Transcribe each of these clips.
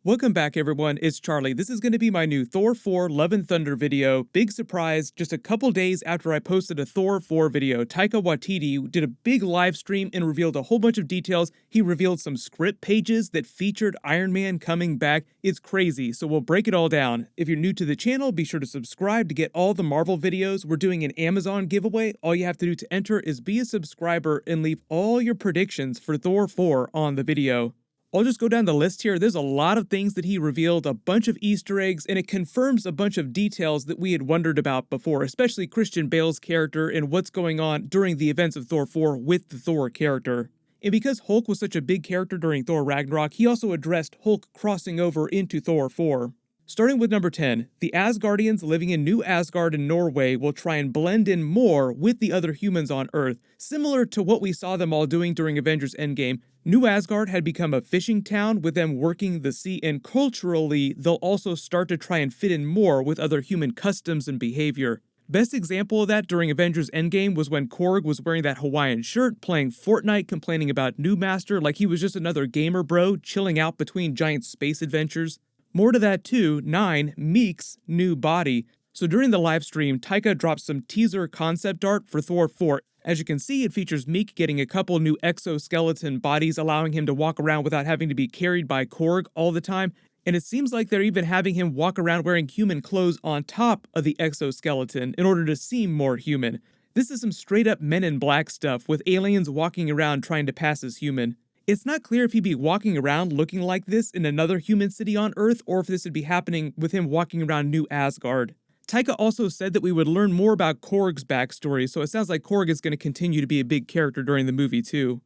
Welcome back everyone, it's Charlie. This is going to be my new Thor 4 Love and Thunder video. Big surprise, just a couple days after I posted a Thor 4 video, Taika Waititi did a big live stream and revealed a whole bunch of details. He revealed some script pages that featured Iron Man coming back. It's crazy, so we'll break it all down. If you're new to the channel, be sure to subscribe to get all the Marvel videos. We're doing an Amazon giveaway. All you have to do to enter is be a subscriber and leave all your predictions for Thor 4 on the video. I'll just go down the list here. There's a lot of things that he revealed, a bunch of Easter eggs, and it confirms a bunch of details that we had wondered about before, especially Christian Bale's character and what's going on during the events of Thor 4 with the Thor character. And because Hulk was such a big character during Thor Ragnarok, he also addressed Hulk crossing over into Thor 4. Starting with number 10, the Asgardians living in New Asgard in Norway will try and blend in more with the other humans on Earth, similar to what we saw them all doing during Avengers Endgame. New Asgard had become a fishing town with them working the sea, and culturally, they'll also start to try and fit in more with other human customs and behavior. Best example of that during Avengers Endgame was when Korg was wearing that Hawaiian shirt, playing Fortnite, complaining about New Master like he was just another gamer bro chilling out between giant space adventures. More to that too, 9, Miek's new body. So during the live stream, Taika dropped some teaser concept art for Thor 4. As you can see, it features Miek getting a couple new exoskeleton bodies, allowing him to walk around without having to be carried by Korg all the time. And it seems like they're even having him walk around wearing human clothes on top of the exoskeleton in order to seem more human. This is some straight up Men in Black stuff, with aliens walking around trying to pass as human. It's not clear if he'd be walking around looking like this in another human city on Earth, or if this would be happening with him walking around New Asgard. Taika also said that we would learn more about Korg's backstory, so it sounds like Korg is going to continue to be a big character during the movie too.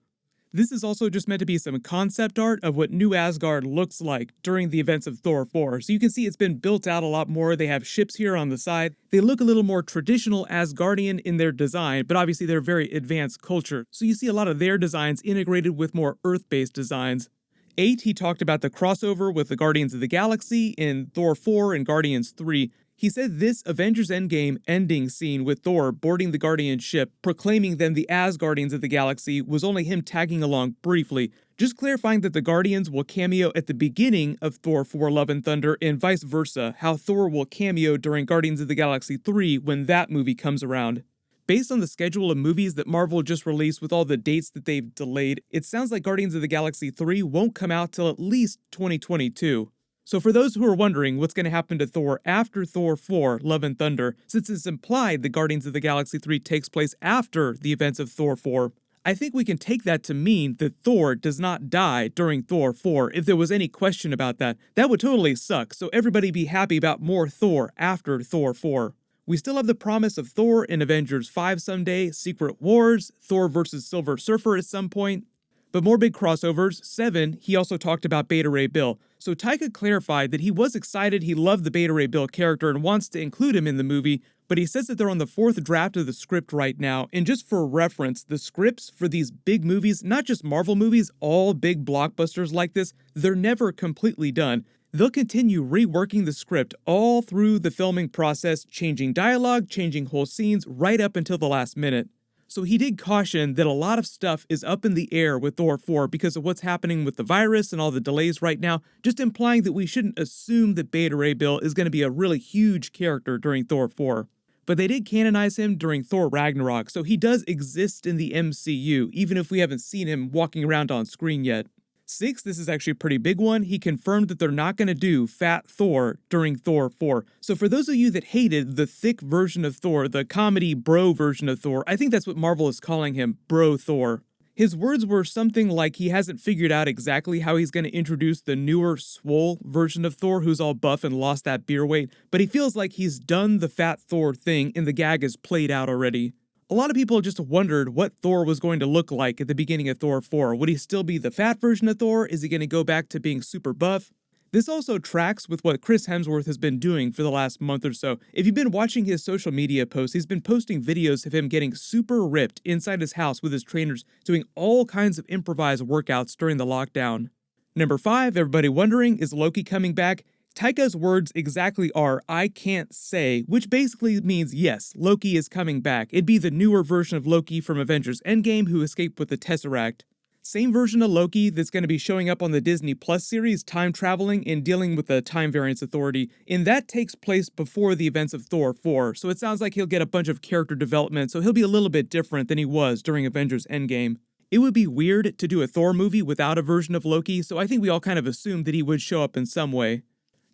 This is also just meant to be some concept art of what New Asgard looks like during the events of Thor 4, so you can see it's been built out a lot more. They have ships here on the side. They look a little more traditional Asgardian in their design, but obviously they're very advanced culture, so you see a lot of their designs integrated with more Earth-based designs. 8, he talked about the crossover with the Guardians of the Galaxy in Thor 4 and Guardians 3. He said this Avengers Endgame ending scene with Thor boarding the Guardian ship, proclaiming them the Asgardians of the Galaxy, was only him tagging along briefly, just clarifying that the Guardians will cameo at the beginning of Thor 4 Love and Thunder and vice versa, how Thor will cameo during Guardians of the Galaxy 3 when that movie comes around. Based on the schedule of movies that Marvel just released with all the dates that they've delayed, it sounds like Guardians of the Galaxy 3 won't come out till at least 2022. So for those who are wondering what's going to happen to Thor after Thor 4 Love and Thunder, since it's implied that Guardians of the Galaxy 3 takes place after the events of Thor 4, I think we can take that to mean that Thor does not die during Thor 4. If there was any question about that, that would totally suck, so everybody be happy about more Thor after Thor 4. We still have the promise of Thor in Avengers 5 someday, Secret Wars, Thor vs. Silver Surfer at some point. But more big crossovers. 7, he also talked about Beta Ray Bill. So Taika clarified that he was excited, he loved the Beta Ray Bill character and wants to include him in the movie, but he says that they're on the 4th draft of the script right now. And just for reference, the scripts for these big movies, not just Marvel movies, all big blockbusters like this, they're never completely done. They'll continue reworking the script all through the filming process, changing dialogue, changing whole scenes, right up until the last minute. So he did caution that a lot of stuff is up in the air with Thor 4 because of what's happening with the virus and all the delays right now, just implying that we shouldn't assume that Beta Ray Bill is going to be a really huge character during Thor 4. But they did canonize him during Thor Ragnarok, so he does exist in the MCU, even if we haven't seen him walking around on screen yet. 6, this is actually a pretty big one, he confirmed that they're not going to do Fat Thor during Thor 4. So for those of you that hated the thick version of Thor, the comedy bro version of Thor, I think that's what Marvel is calling him, Bro Thor. His words were something like he hasn't figured out exactly how he's going to introduce the newer, swole version of Thor who's all buff and lost that beer weight, but he feels like he's done the Fat Thor thing and the gag is played out already. A lot of people just wondered what Thor was going to look like at the beginning of Thor 4. Would he still be the fat version of Thor? Is he going to go back to being super buff? This also tracks with what Chris Hemsworth has been doing for the last month or so. If you've been watching his social media posts, he's been posting videos of him getting super ripped inside his house with his trainers, doing all kinds of improvised workouts during the lockdown. Number 5, everybody wondering, is Loki coming back? Taika's words exactly are, "I can't say," which basically means yes, Loki is coming back. It'd be the newer version of Loki from Avengers Endgame who escaped with the Tesseract. Same version of Loki that's going to be showing up on the Disney Plus series, time traveling and dealing with the Time Variance Authority, and that takes place before the events of Thor 4, so it sounds like he'll get a bunch of character development, so he'll be a little bit different than he was during Avengers Endgame. It would be weird to do a Thor movie without a version of Loki, so I think we all kind of assumed that he would show up in some way.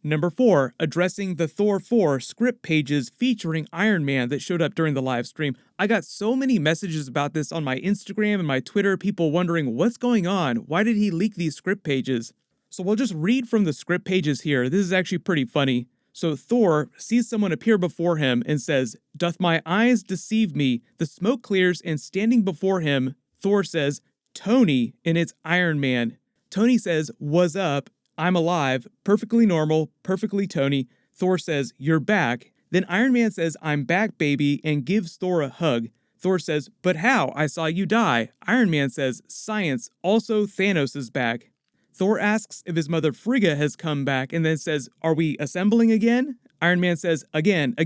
Number 4, addressing the Thor 4 script pages featuring Iron Man that showed up during the live stream. I got so many messages about this on my Instagram and my Twitter, people wondering what's going on, why did he leak these script pages? So we'll just read from the script pages here, this is actually pretty funny. So Thor sees someone appear before him and says, "Doth my eyes deceive me? The smoke clears, and standing before him, Thor says, 'Tony,' and it's Iron Man. Tony says, 'Was up? I'm alive, perfectly normal, perfectly Tony.' Thor says, 'You're back.' Then Iron Man says, 'I'm back, baby,' and gives Thor a hug. Thor says, 'But how? I saw you die.' Iron Man says, 'Science, also Thanos is back.' Thor asks if his mother Frigga has come back and then says, 'Are we assembling again?' Iron Man says, 'Again,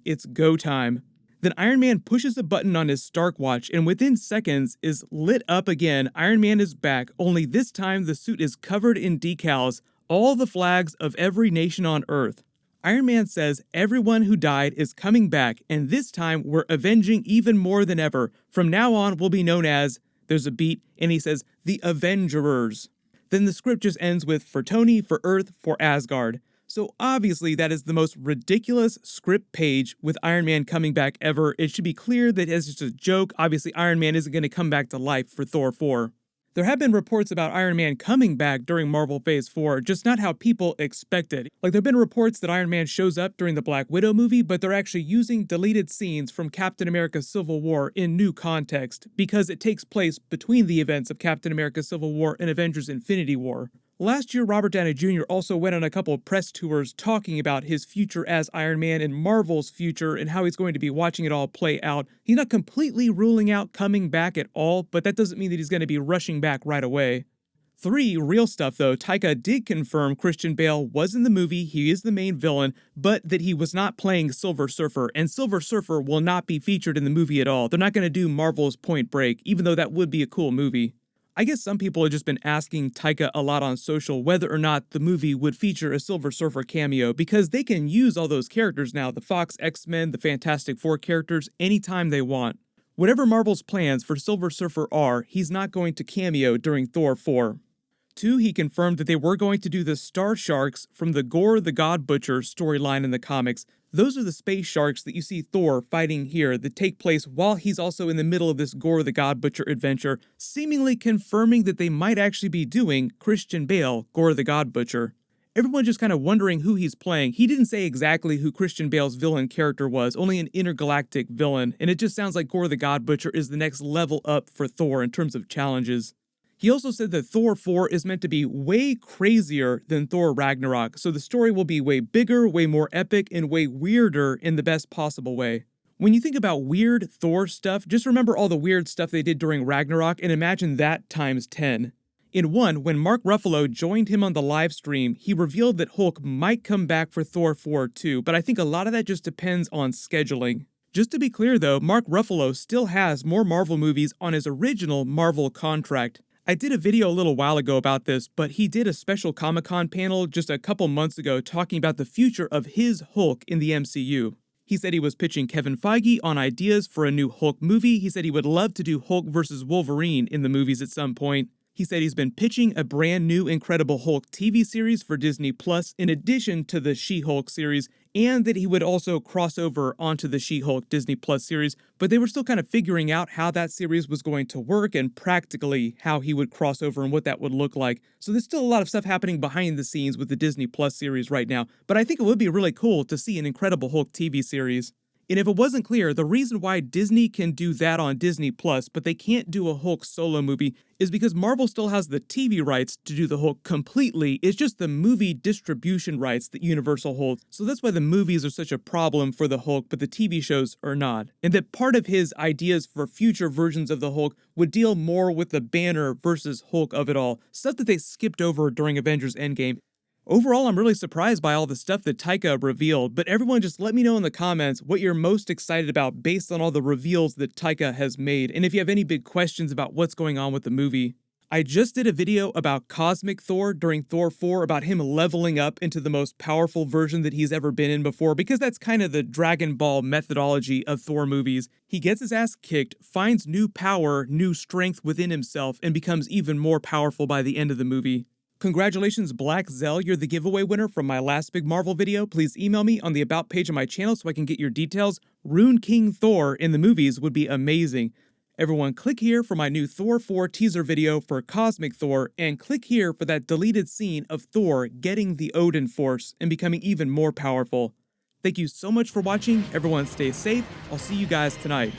it's go time.' Then Iron Man pushes a button on his Stark watch and within seconds is lit up again. Iron Man is back, only this time the suit is covered in decals, all the flags of every nation on Earth. Iron Man says everyone who died is coming back, and this time we're avenging even more than ever. From now on we'll be known as, there's a beat, and he says, the Avengerers. Then the script just ends with, for Tony, for Earth, for Asgard. So obviously that is the most ridiculous script page with Iron Man coming back ever. It should be clear that it's just a joke. Obviously Iron Man isn't going to come back to life for Thor 4. There have been reports about Iron Man coming back during Marvel Phase 4, just not how people expected. Like there have been reports that Iron Man shows up during the Black Widow movie, but they're actually using deleted scenes from Captain America Civil War in new context, because it takes place between the events of Captain America Civil War and Avengers Infinity War. Last year, Robert Downey Jr. also went on a couple of press tours talking about his future as Iron Man and Marvel's future and how he's going to be watching it all play out. He's not completely ruling out coming back at all, but that doesn't mean that he's going to be rushing back right away. 3, real stuff though, Taika did confirm Christian Bale was in the movie, he is the main villain, but that he was not playing Silver Surfer, and Silver Surfer will not be featured in the movie at all. They're not going to do Marvel's Point Break, even though that would be a cool movie. I guess some people have just been asking Taika a lot on social whether or not the movie would feature a Silver Surfer cameo, because they can use all those characters now, the Fox X-Men, the Fantastic Four characters, anytime they want. Whatever Marvel's plans for Silver Surfer are, he's not going to cameo during Thor 4. 2, he confirmed that they were going to do the Star Sharks from the Gore the God Butcher storyline in the comics. Those are the space sharks that you see Thor fighting here that take place while he's also in the middle of this Gore the God Butcher adventure, seemingly confirming that they might actually be doing Christian Bale, Gore the God Butcher. Everyone just kind of wondering who he's playing. He didn't say exactly who Christian Bale's villain character was, only an intergalactic villain, and it just sounds like Gore the God Butcher is the next level up for Thor in terms of challenges. He also said that Thor 4 is meant to be way crazier than Thor Ragnarok, so the story will be way bigger, way more epic, and way weirder in the best possible way. When you think about weird Thor stuff, just remember all the weird stuff they did during Ragnarok and imagine that times 10. In 1, when Mark Ruffalo joined him on the live stream, he revealed that Hulk might come back for Thor 4 too, but I think a lot of that just depends on scheduling. Just to be clear though, Mark Ruffalo still has more Marvel movies on his original Marvel contract. I did a video a little while ago about this, but he did a special Comic-Con panel just a couple months ago talking about the future of his Hulk in the MCU. He said he was pitching Kevin Feige on ideas for a new Hulk movie. He said he would love to do Hulk vs. Wolverine in the movies at some point. He said he's been pitching a brand new Incredible Hulk TV series for Disney Plus in addition to the She-Hulk series, and that he would also cross over onto the She-Hulk Disney Plus series, but they were still kind of figuring out how that series was going to work and practically how he would cross over and what that would look like. So there's still a lot of stuff happening behind the scenes with the Disney Plus series right now, but I think it would be really cool to see an Incredible Hulk TV series. And if it wasn't clear, the reason why Disney can do that on Disney Plus, but they can't do a Hulk solo movie, is because Marvel still has the TV rights to do the Hulk completely. It's just the movie distribution rights that Universal holds. So that's why the movies are such a problem for the Hulk, but the TV shows are not. And that part of his ideas for future versions of the Hulk would deal more with the Banner versus Hulk of it all, stuff that they skipped over during Avengers Endgame. Overall, I'm really surprised by all the stuff that Taika revealed, but everyone just let me know in the comments what you're most excited about based on all the reveals that Taika has made, and if you have any big questions about what's going on with the movie. I just did a video about Cosmic Thor during Thor 4 about him leveling up into the most powerful version that he's ever been in before, because that's kind of the Dragon Ball methodology of Thor movies. He gets his ass kicked, finds new power, new strength within himself, and becomes even more powerful by the end of the movie. Congratulations, Black Zell, you're the giveaway winner from my last big Marvel video. Please email me on the About page of my channel so I can get your details. Rune King Thor in the movies would be amazing. Everyone, click here for my new Thor 4 teaser video for Cosmic Thor, and click here for that deleted scene of Thor getting the Odin Force and becoming even more powerful. Thank you so much for watching. Everyone stay safe. I'll see you guys tonight.